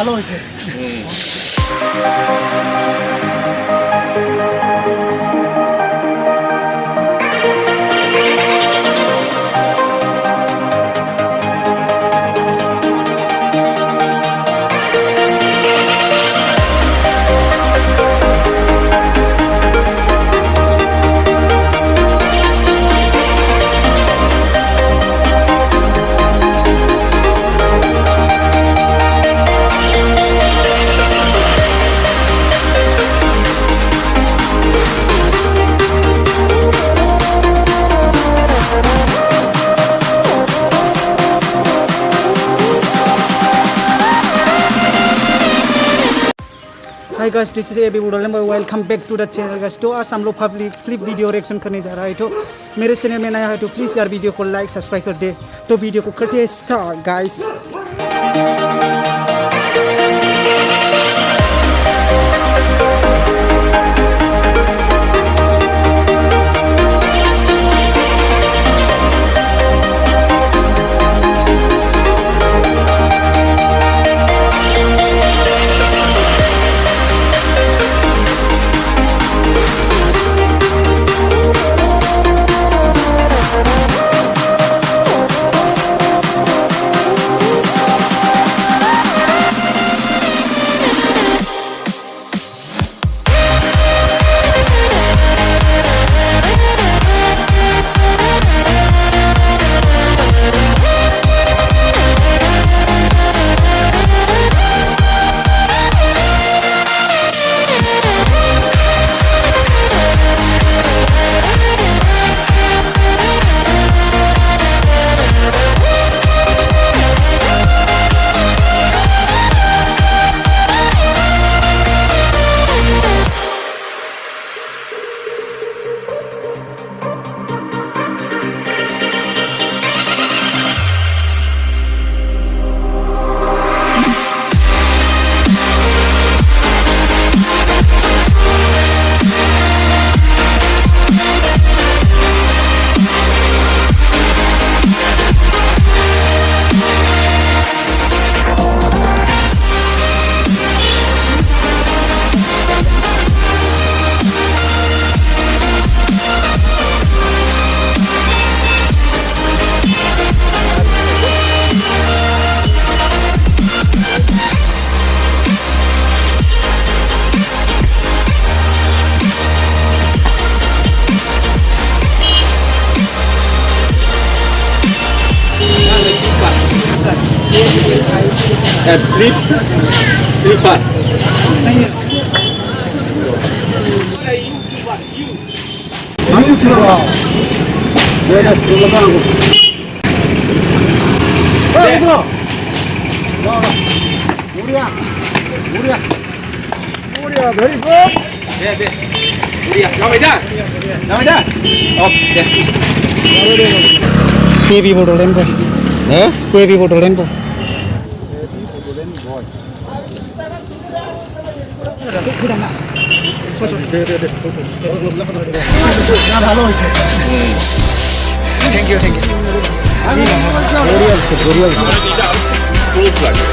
ভালো হয়েছে। Hi guys, this is AB Woodland, welcome back to the channel guys. तो आज हम लोग पब्लिक फ्लिप वीडियो रिएक्शन करने जा रहा है। तो मेरे चैनल में नया है तो प्लीज़ यार वीडियो को लाइक सब्सक्राइब कर दे। तो वीडियो को करते हैं start guys. Lipat. Aku sudah. Dia dah belakang aku. Bro. Muria. Very good. Muria. Nama dah. Okay. Baby Woodland boy. Baby Woodland boy. ভালো হয়েছে। Thank you. Close লাগে।